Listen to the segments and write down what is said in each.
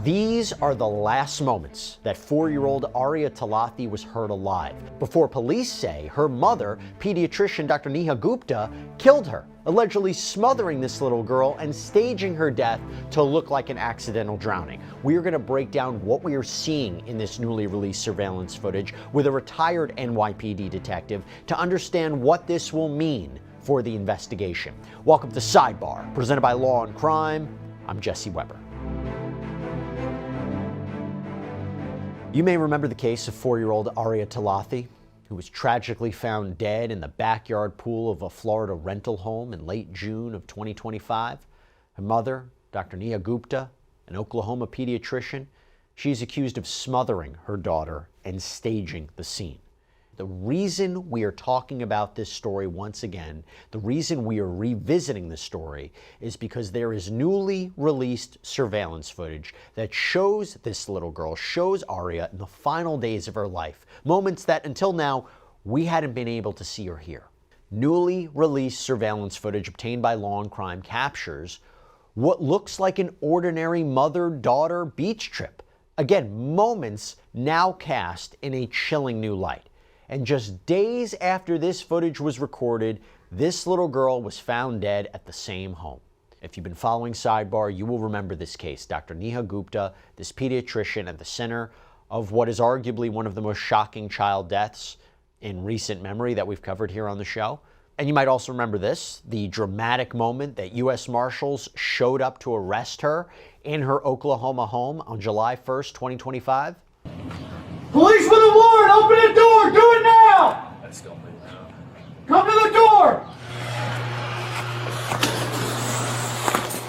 These are the last moments that 4-year-old Aria Talathi was heard alive, before police say her mother, pediatrician Dr. Neha Gupta, killed her, allegedly smothering this little girl and staging her death to look like an accidental drowning. We are going to break down what we are seeing in this newly released surveillance footage with a retired NYPD detective to understand what this will mean for the investigation. Welcome to Sidebar, presented by Law&Crime. I'm Jesse Weber. You may remember the case of 4-year-old Aria Talathi, who was tragically found dead in the backyard pool of a Florida rental home in late June of 2025. Her mother, Dr. Neha Gupta, an Oklahoma pediatrician, she's accused of smothering her daughter and staging the scene. The reason we are talking about this story once again, the reason we are revisiting the story, is because there is newly released surveillance footage that shows this little girl, shows Aria in the final days of her life, moments that until now we hadn't been able to see or hear. Newly released surveillance footage obtained by Law&Crime captures what looks like an ordinary mother-daughter beach trip. Again, moments now cast in a chilling new light. And just days after this footage was recorded, this little girl was found dead at the same home. If you've been following Sidebar, you will remember this case. Dr. Neha Gupta, this pediatrician at the center of what is arguably one of the most shocking child deaths in recent memory that we've covered here on the show. And you might also remember this, the dramatic moment that U.S. Marshals showed up to arrest her in her Oklahoma home on July 1st, 2025. Police with a warrant! Open the door! Do it now! That's still pretty loud. Come to the door!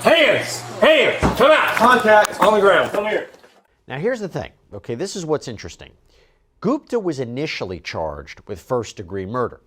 Hands! Hands! Come out! Contact! On the ground. Come here. Now here's the thing, okay, this is what's interesting. Gupta was initially charged with first-degree murder,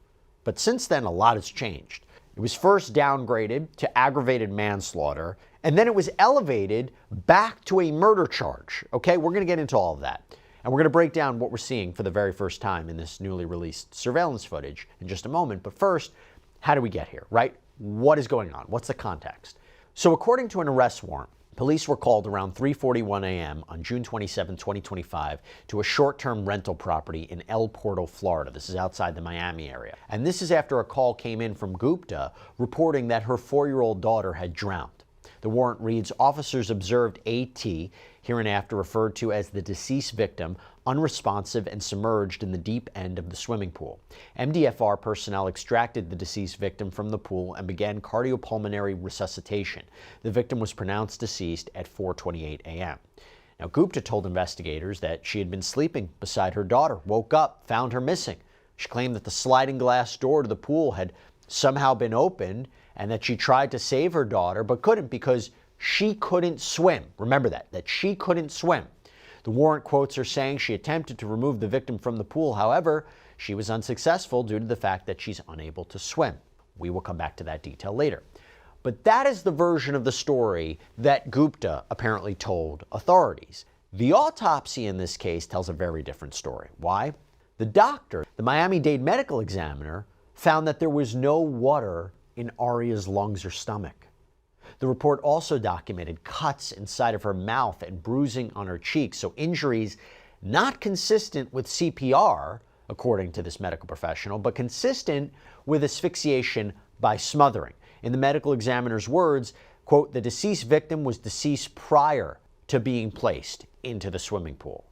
but since then a lot has changed. It was first downgraded to aggravated manslaughter, and then it was elevated back to a murder charge, okay? We're going to get into all of that. And we're going to break down what we're seeing for the very first time in this newly released surveillance footage in just a moment. But first, how do we get here, right? What is going on? What's the context? So according to an arrest warrant, police were called around 3:41 a.m. on June 27, 2025 to a short-term rental property in El Portal, Florida. This is outside the Miami area. And this is after a call came in from Gupta reporting that her 4-year-old daughter had drowned. The warrant reads, officers observed A.T., hereinafter referred to as the deceased victim, unresponsive and submerged in the deep end of the swimming pool. MDFR personnel extracted the deceased victim from the pool and began cardiopulmonary resuscitation. The victim was pronounced deceased at 4:28 a.m. Now, Gupta told investigators that she had been sleeping beside her daughter, woke up, found her missing. She claimed that the sliding glass door to the pool had somehow been opened and that she tried to save her daughter but couldn't because she couldn't swim. Remember that she couldn't swim. The warrant quotes her saying she attempted to remove the victim from the pool. However, she was unsuccessful due to the fact that she's unable to swim. We will come back to that detail later. But that is the version of the story that Gupta apparently told authorities. The autopsy in this case tells a very different story. Why? The doctor, the Miami-Dade medical examiner, found that there was no water in Aria's lungs or stomach. The report also documented cuts inside of her mouth and bruising on her cheeks, so injuries not consistent with CPR, according to this medical professional, but consistent with asphyxiation by smothering. In the medical examiner's words, quote, the deceased victim was deceased prior to being placed into the swimming pool.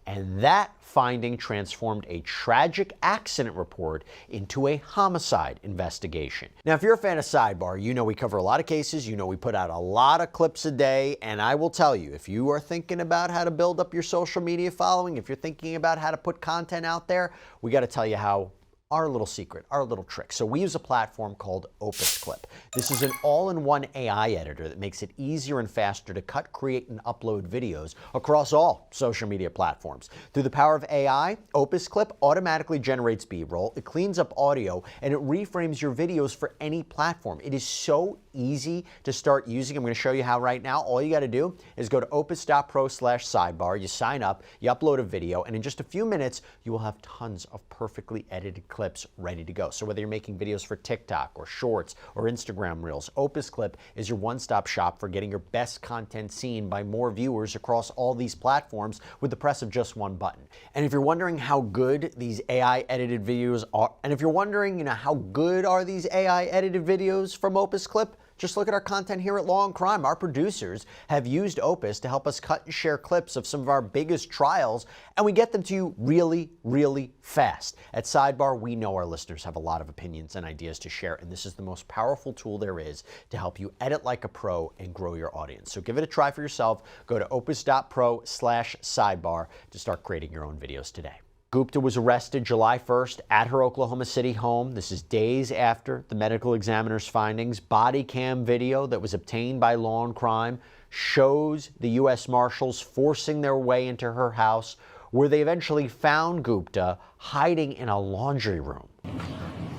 And that finding transformed a tragic accident report into a homicide investigation. Now, if you're a fan of Sidebar, you know we cover a lot of cases, you know we put out a lot of clips a day, and I will tell you, if you are thinking about how to build up your social media following, if you're thinking about how to put content out there, we got to tell you how our little secret, our little trick. So we use a platform called Opus Clip. This is an all-in-one AI editor that makes it easier and faster to cut, create, and upload videos across all social media platforms. Through the power of AI, Opus Clip automatically generates B-roll, it cleans up audio, and it reframes your videos for any platform. It is so easy to start using. I'm going to show you how right now. All you got to do is go to opus.pro/sidebar, you sign up, you upload a video, and in just a few minutes, you will have tons of perfectly edited clips clips ready to go. So whether you're making videos for TikTok or Shorts or Instagram Reels, Opus Clip is your one-stop shop for getting your best content seen by more viewers across all these platforms with the press of just one button. And if you're wondering how good these AI edited videos are, and if you're wondering, how good are these AI edited videos from Opus Clip, just look at our content here at Law&Crime. Our producers have used Opus to help us cut and share clips of some of our biggest trials, and we get them to you really, really fast. At Sidebar, we know our listeners have a lot of opinions and ideas to share, and this is the most powerful tool there is to help you edit like a pro and grow your audience. So give it a try for yourself. Go to opus.pro/sidebar to start creating your own videos today. Gupta was arrested July 1st at her Oklahoma City home. This is days after the medical examiner's findings. Body cam video that was obtained by Law&Crime shows the U.S. Marshals forcing their way into her house, where they eventually found Gupta hiding in a laundry room.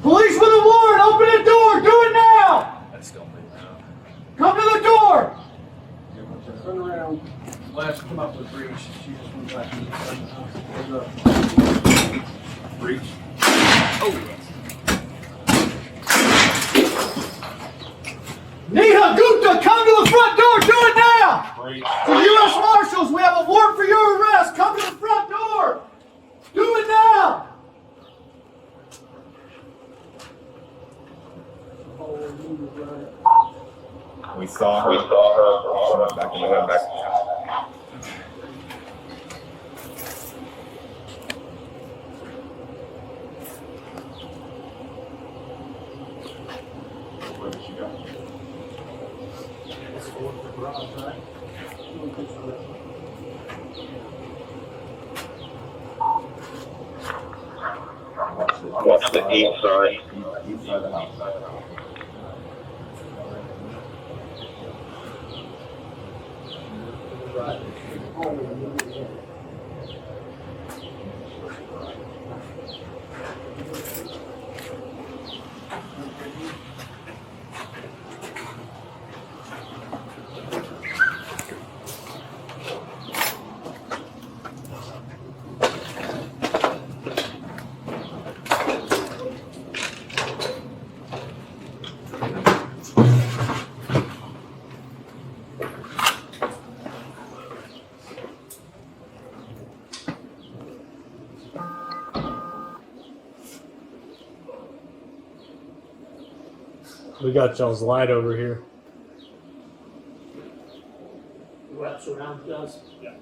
Police with a warrant! Open the door! Do it now! That's still me now. Come to the door! Turn around. Last come up with breach. She just went back in the house. Breach. Neha Gupta, come to the front door! Do it now! Breach. To the U.S. Marshals, we have a warrant for your arrest! Come to the front door! Do it now! We saw her. She went back in the house. Where did she go? What's the east side? East side of the house. We got y'all's light over here. Wraps around us. Yeah.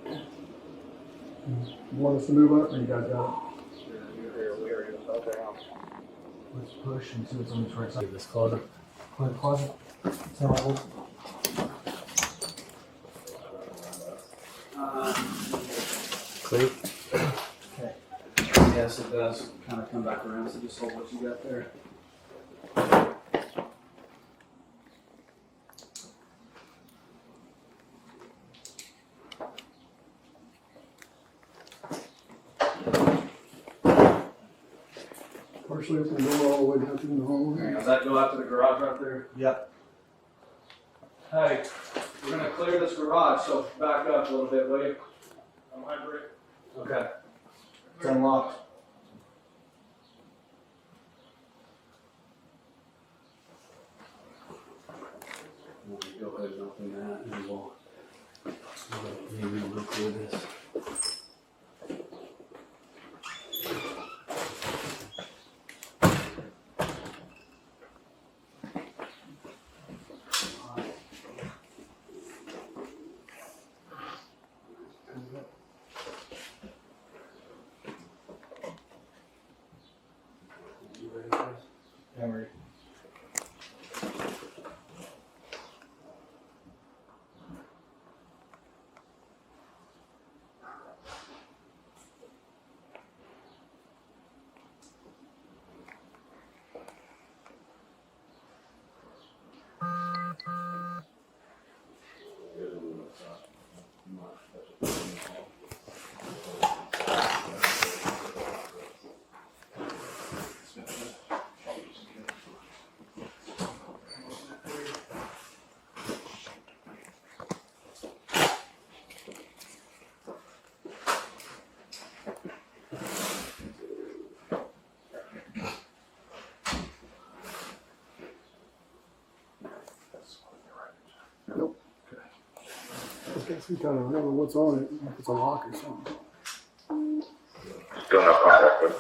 You want us to move up, or you guys got it? Let's push and see what's on this right side. Get this closet. Clear the closet. Turn right hold. Clear. Okay. Yes, it does kind of come back around, so just hold what you got there. Partially open the door all the way down through the hallway. Does that go out to the garage right there? Yep. Hey, we're gonna clear this garage, so back up a little bit, will you? I'm hybrid. Okay. It's unlocked. We'll go ahead and open that, and we'll go through this. guess we gotta remember what's on it, if it's a lock or something. Still no contact with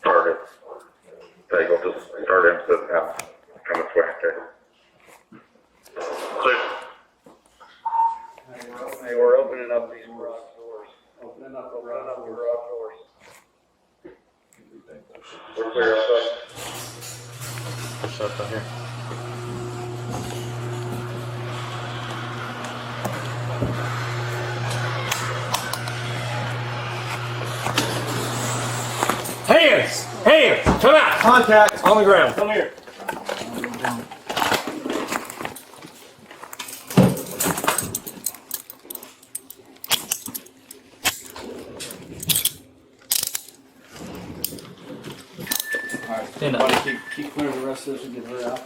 target. So you go to start him to have come this way. Clear. Hey, we're opening up these garage doors. Opening up the garage doors. We're clear outside. Push up right here. Hands! Hands! Come out! Contact. On the ground. Come here. Stand up. Keep clear of the rest of this and get her out.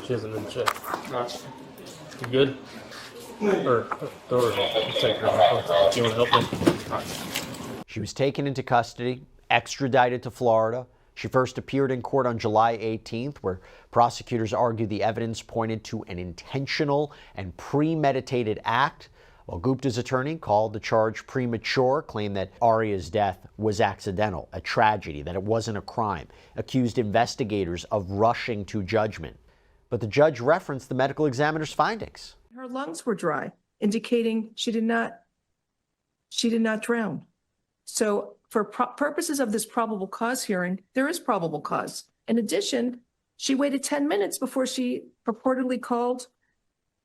She hasn't been checked. You good? Or doors off. Take her off. You want to help me? She was taken into custody, extradited to Florida. She first appeared in court on July 18th, where prosecutors argued the evidence pointed to an intentional and premeditated act, while Gupta's attorney called the charge premature, claimed that Aria's death was accidental, a tragedy, that it wasn't a crime, accused investigators of rushing to judgment. But the judge referenced the medical examiner's findings. Her lungs were dry, indicating she did not drown. So for purposes of this probable cause hearing, there is probable cause. In addition, she waited 10 minutes before she purportedly called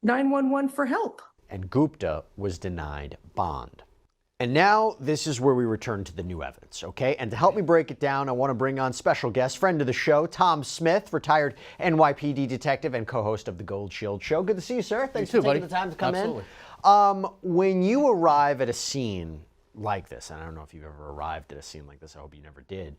911 for help. And Gupta was denied bond. And now this is where we return to the new evidence, okay? And to help me break it down, I want to bring on special guest, friend of the show, Tom Smith, retired NYPD detective and co-host of the Gold Shield Show. Good to see you, sir. Thanks for taking the time to come in. When you arrive at a scene like this, and I don't know if you've ever arrived at a scene like this, I hope you never did,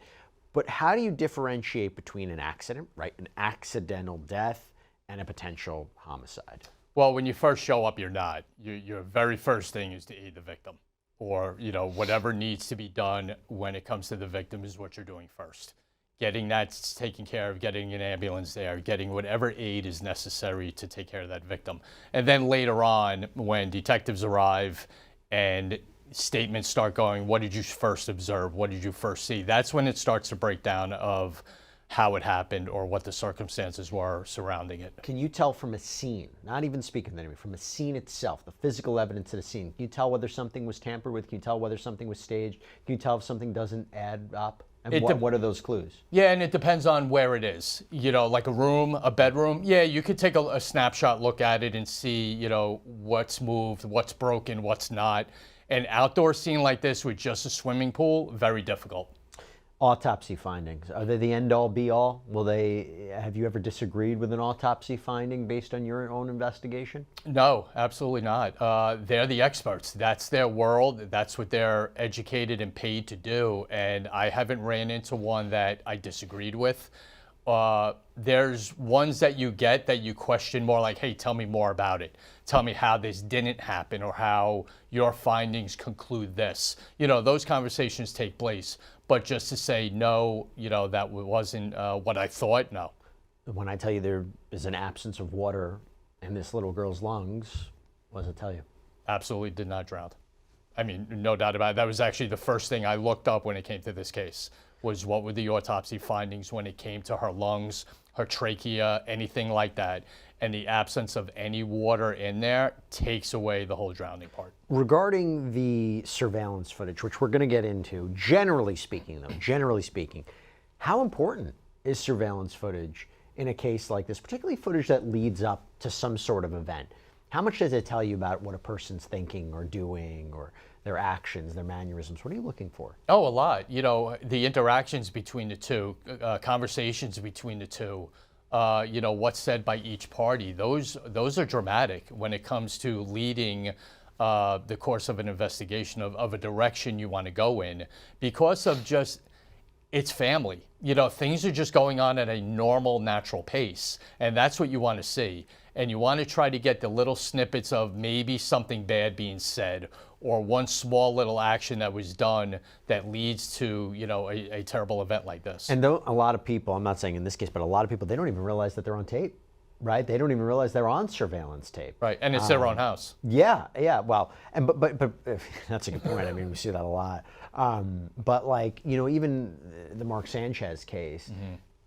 but how do you differentiate between an accident, right, an accidental death, and a potential homicide? Well, when you first show up, you're not. Your very first thing is to aid the victim, or whatever needs to be done when it comes to the victim is what you're doing first. Getting that taken care of, getting an ambulance there, getting whatever aid is necessary to take care of that victim. And then later on, when detectives arrive and statements start going, what did you first observe? What did you first see? That's when it starts to break down of how it happened or what the circumstances were surrounding it. Can you tell from a scene, not even speaking of the enemy, from a scene itself, the physical evidence of the scene, can you tell whether something was tampered with? Can you tell whether something was staged? Can you tell if something doesn't add up? And what are those clues? Yeah, and it depends on where it is. Like a room, a bedroom. Yeah, you could take a snapshot look at it and see, what's moved, what's broken, what's not. An outdoor scene like this with just a swimming pool, very difficult. Autopsy findings, are they the end-all be-all? Have you ever disagreed with an autopsy finding based on your own investigation? No, absolutely not. They're the experts. That's their world. That's what they're educated and paid to do. And I haven't ran into one that I disagreed with. There's ones that you get that you question more, like, hey, tell me more about it. Tell me how this didn't happen or how your findings conclude this. Those conversations take place. But just to say, no, that wasn't what I thought, no. When I tell you there is an absence of water in this little girl's lungs, what does it tell you? Absolutely did not drown. I mean, no doubt about it. That was actually the first thing I looked up when it came to this case, was what were the autopsy findings when it came to her lungs, her trachea, anything like that. And the absence of any water in there takes away the whole drowning part. Regarding the surveillance footage, which we're going to get into, generally speaking, how important is surveillance footage in a case like this, particularly footage that leads up to some sort of event? How much does it tell you about what a person's thinking or doing, or their actions, their mannerisms? What are you looking for? Oh, a lot. The interactions between the two, conversations between the two, what's said by each party. Those are dramatic when it comes to leading the course of an investigation of a direction you want to go in, because of just, it's family. Things are just going on at a normal, natural pace, and that's what you want to see. And you want to try to get the little snippets of maybe something bad being said, or one small little action that was done that leads to, a terrible event like this. And a lot of people, I'm not saying in this case, but a lot of people, they don't even realize that they're on tape. right? They don't even realize they're on surveillance tape. Right, and it's their own house. Yeah, yeah. Well, and but that's a good point. I mean, we see that a lot. But like, you know, even the Mark Sanchez case,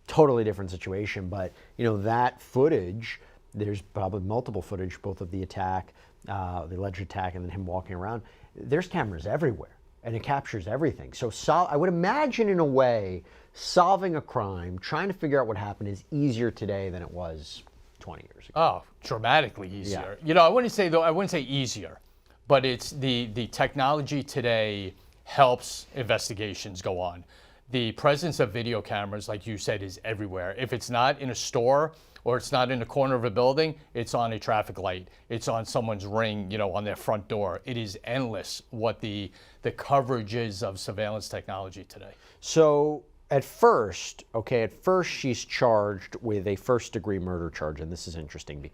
totally different situation. But you know, that footage, there's probably multiple footage, both of the attack, the alleged attack, and then him walking around. There's cameras everywhere, and it captures everything. So I would imagine, in a way, solving a crime, trying to figure out what happened, is easier today than it was 20 years ago. Oh, dramatically easier. You know, I wouldn't say easier, but it's the technology today helps investigations go on. The presence of video cameras, like you said, is everywhere. If it's not in a store or it's not in the corner of a building, it's on a traffic light. It's on someone's ring, you know, on their front door. It is endless what the coverage is of surveillance technology today. So at first she's charged with a first-degree murder charge, and this is interesting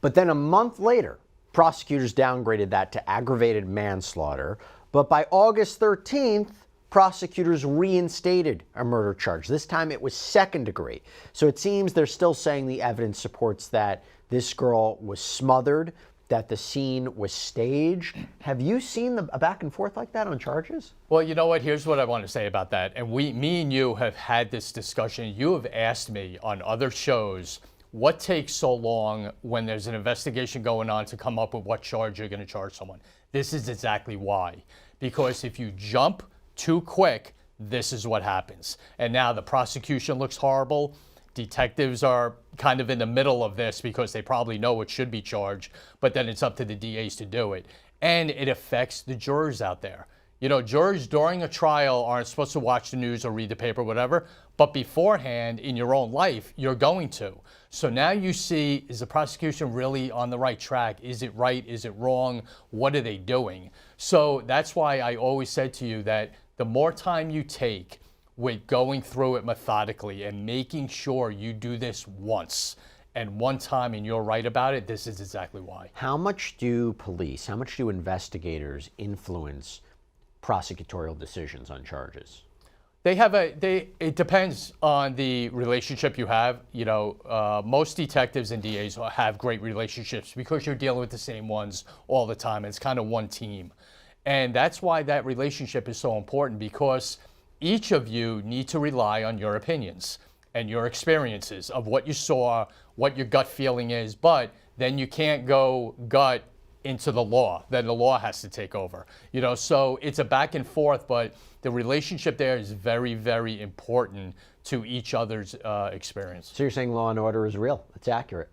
but then a month later, prosecutors downgraded that to aggravated manslaughter, but by August 13th, prosecutors reinstated a murder charge. This time it was second degree. So it seems they're still saying the evidence supports that this girl was smothered, that the scene was staged. Have you seen a back and forth like that on charges? Well, you know what? Here's what I want to say about that. And me and you have had this discussion. You have asked me on other shows, what takes so long when there's an investigation going on to come up with what charge you're going to charge someone? This is exactly why. Because if you jump too quick, this is what happens. And now the prosecution looks horrible. Detectives are kind of in the middle of this because they probably know what should be charged, but then it's up to the DAs to do it. And it affects the jurors out there. You know, jurors during a trial aren't supposed to watch the news or read the paper, whatever, but beforehand in your own life, you're going to. So now you see, is the prosecution really on the right track? Is it right? Is it wrong? What are they doing? So that's why I always said to you that the more time you take with going through it methodically and making sure you do this once and one time and you're right about it, this is exactly why. How much do investigators influence prosecutorial decisions on charges? It depends on the relationship you have. You know, most detectives and DAs have great relationships because you're dealing with the same ones all the time. It's kind of one team. And that's why that relationship is so important, because each of you need to rely on your opinions and your experiences of what you saw, what your gut feeling is, but then you can't go gut into the law. Then the law has to take over. You know, so it's a back and forth, but the relationship there is very, very important to each other's experience. So you're saying Law and Order is real? It's accurate?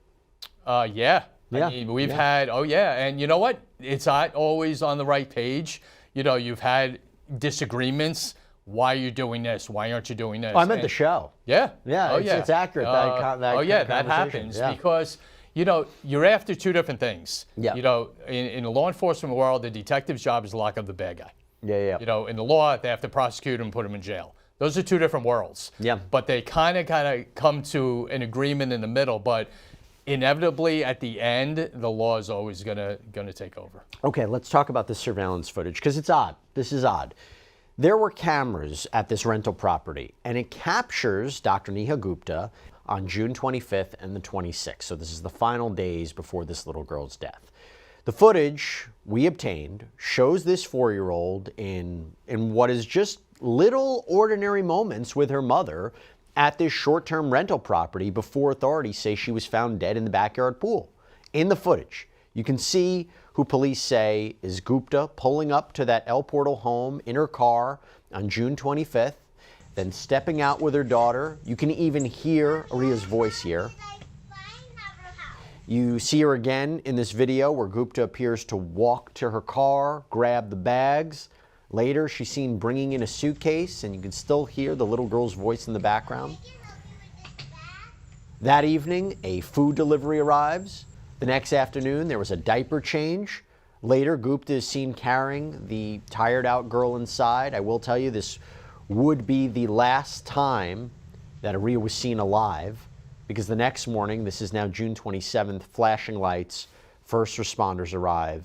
Yeah. I mean, we've had, and you know what? It's not always on the right page. You know, you've had disagreements. Why are you doing this? Why aren't you doing this? Oh, I meant the show. Yeah. Yeah, it's accurate. That happens because, you know, you're after two different things. Yeah. You know, in the law enforcement world, the detective's job is to lock up the bad guy. Yeah. You know, in the law, they have to prosecute him and put him in jail. Those are two different worlds. Yeah. But they kind of come to an agreement in the middle. But inevitably, at the end, the law is always gonna take over. Okay, let's talk about this surveillance footage, because it's odd. This is odd. There were cameras at this rental property, and it captures Dr. Neha Gupta on June 25th and the 26th. So this is the final days before this little girl's death. The footage we obtained shows this 4-year-old in what is just little ordinary moments with her mother at this short-term rental property before authorities say she was found dead in the backyard pool. In the footage, you can see who police say is Gupta pulling up to that El Portal home in her car on June 25th, then stepping out with her daughter. You can even hear Aria's voice here. You see her again in this video where Gupta appears to walk to her car, grab the bags. Later, she's seen bringing in a suitcase, and you can still hear the little girl's voice in the background. That evening, a food delivery arrives. The next afternoon, there was a diaper change. Later, Gupta is seen carrying the tired-out girl inside. I will tell you, this would be the last time that Aria was seen alive, because the next morning, this is now June 27th, flashing lights, first responders arrive,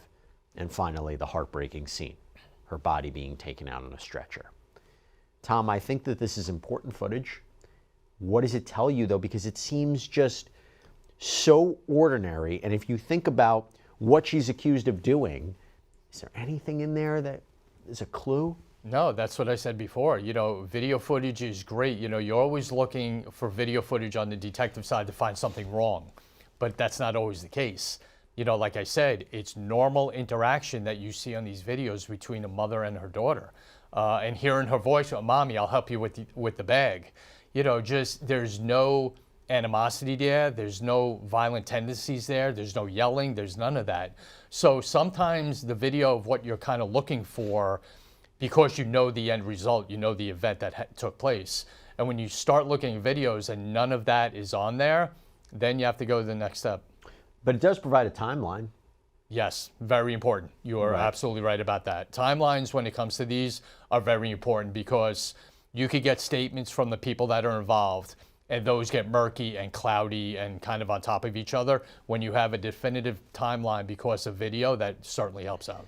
and finally, the heartbreaking scene, her body being taken out on a stretcher. Tom, I think that this is important footage. What does it tell you, though? Because it seems just so ordinary. And if you think about what she's accused of doing, is there anything in there that is a clue? No, that's what I said before. You know, video footage is great. You know, you're always looking for video footage on the detective side to find something wrong, but that's not always the case. You know, like I said, it's normal interaction that you see on these videos between a mother and her daughter. And hearing her voice, "Mommy, I'll help you with the bag." You know, just there's no animosity there. There's no violent tendencies there. There's no yelling. There's none of that. So sometimes the video of what you're kind of looking for, because you know the end result, you know the event that took place. And when you start looking at videos and none of that is on there, then you have to go to the next step. But it does provide a timeline. Yes, very important. You are absolutely right about that. Timelines when it comes to these are very important because you could get statements from the people that are involved and those get murky and cloudy and kind of on top of each other. When you have a definitive timeline because of video, that certainly helps out.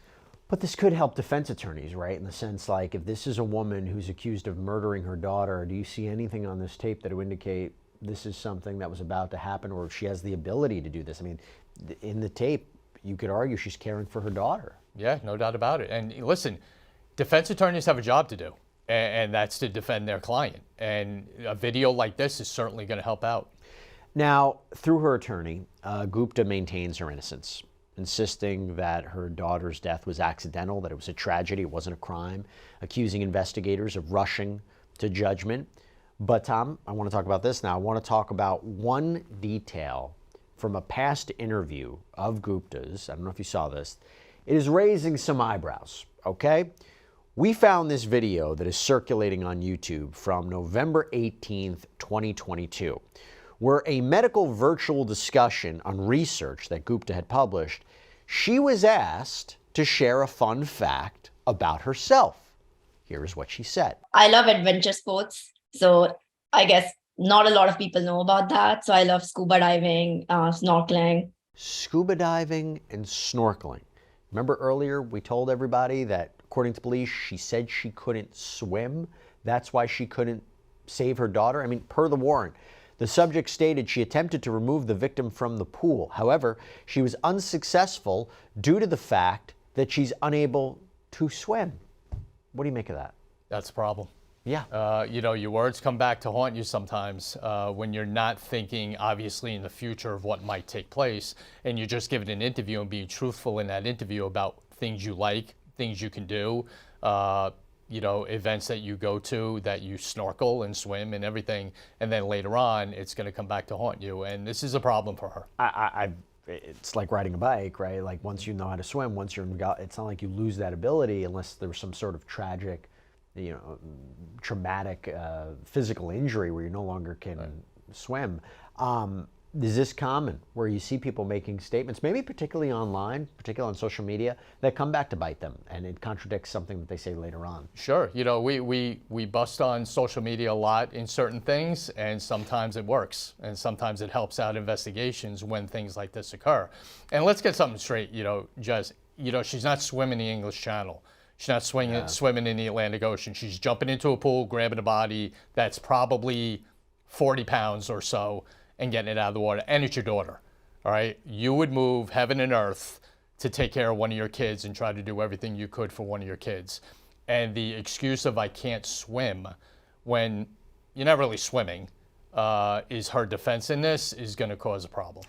But this could help defense attorneys, right? In the sense, like, if this is a woman who's accused of murdering her daughter, do you see anything on this tape that would indicate this is something that was about to happen, or if she has the ability to do this? I mean, in the tape, you could argue she's caring for her daughter. Yeah, no doubt about it. And listen, defense attorneys have a job to do, and that's to defend their client. And a video like this is certainly going to help out. Now, through her attorney, Gupta maintains her innocence, insisting that her daughter's death was accidental, that it was a tragedy, it wasn't a crime, accusing investigators of rushing to judgment. But Tom, I want to talk about this now. I want to talk about one detail from a past interview of Gupta's. I don't know if you saw this. It is raising some eyebrows, okay? We found this video that is circulating on YouTube from November 18th, 2022, where a medical virtual discussion on research that Gupta had published, she was asked to share a fun fact about herself. Here is what she said. I love adventure sports. So I guess not a lot of people know about that. So I love scuba diving, snorkeling. Scuba diving and snorkeling. Remember earlier we told everybody that according to police, she said she couldn't swim. That's why she couldn't save her daughter. I mean, per the warrant, the subject stated she attempted to remove the victim from the pool. However, she was unsuccessful due to the fact that she's unable to swim. What do you make of that? That's a problem. Yeah. You know, your words come back to haunt you sometimes when you're not thinking, obviously, in the future of what might take place, and you're just giving an interview and being truthful in that interview about things you like, things you can do, you know, events that you go to, that you snorkel and swim and everything, and then later on, it's going to come back to haunt you, and this is a problem for her. It's like riding a bike, right? Like once you know how to swim, once you're in, it's not like you lose that ability unless there's some sort of tragic, you know, traumatic physical injury where you no longer can swim. Is this common where you see people making statements, maybe particularly online, particularly on social media, that come back to bite them and it contradicts something that they say later on? Sure. You know, we bust on social media a lot in certain things, and sometimes it works, and sometimes it helps out investigations when things like this occur. And let's get something straight, you know, Jess, you know, she's not swimming the English Channel. She's not swimming in the Atlantic Ocean. She's jumping into a pool, grabbing a body that's probably 40 pounds or so and getting it out of the water. And it's your daughter, all right? You would move heaven and earth to take care of one of your kids and try to do everything you could for one of your kids. And the excuse of I can't swim when you're not really swimming is her defense in this is going to cause a problem.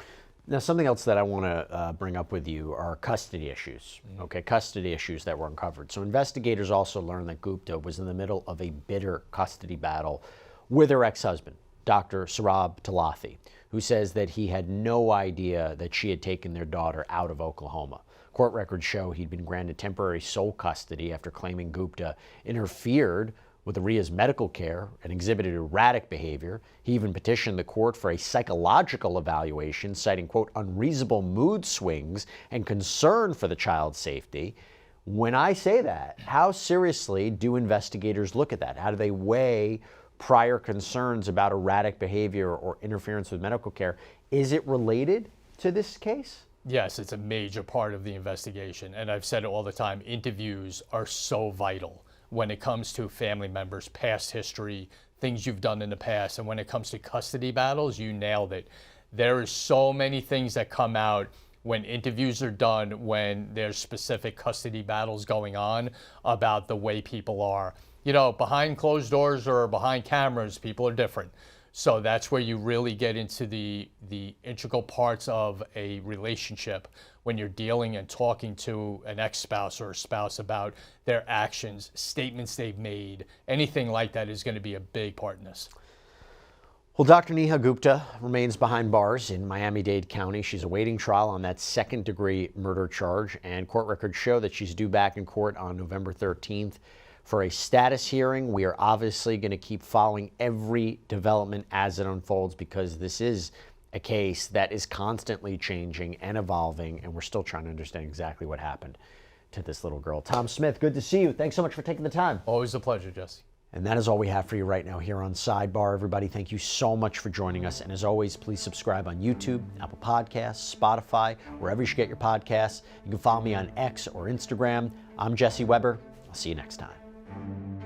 Now, something else that I want to bring up with you are custody issues, okay? Custody issues that were uncovered. So investigators also learned that Gupta was in the middle of a bitter custody battle with her ex-husband, Dr. Aria Talathi, who says that he had no idea that she had taken their daughter out of Oklahoma. Court records show he'd been granted temporary sole custody after claiming Gupta interfered with Aria's medical care and exhibited erratic behavior. He even petitioned the court for a psychological evaluation, citing, quote, unreasonable mood swings and concern for the child's safety. When I say that, how seriously do investigators look at that? How do they weigh prior concerns about erratic behavior or interference with medical care? Is it related to this case? Yes, it's a major part of the investigation. And I've said it all the time, interviews are so vital when it comes to family members, past history, things you've done in the past. And when it comes to custody battles, you nailed it. There is so many things that come out when interviews are done, when there's specific custody battles going on about the way people are. You know, behind closed doors or behind cameras, people are different. So that's where you really get into the integral parts of a relationship when you're dealing and talking to an ex-spouse or a spouse about their actions, statements they've made, anything like that is going to be a big part in this. Well, Dr. Neha Gupta remains behind bars in Miami-Dade County. She's awaiting trial on that second-degree murder charge, and court records show that she's due back in court on November 13th for a status hearing. We are obviously going to keep following every development as it unfolds, because this is a case that is constantly changing and evolving, and we're still trying to understand exactly what happened to this little girl. Tom Smith, good to see you. Thanks so much for taking the time. Always a pleasure, Jesse. And that is all we have for you right now here on Sidebar. Everybody, thank you so much for joining us. And as always, please subscribe on YouTube, Apple Podcasts, Spotify, wherever you should get your podcasts. You can follow me on X or Instagram. I'm Jesse Weber. I'll see you next time.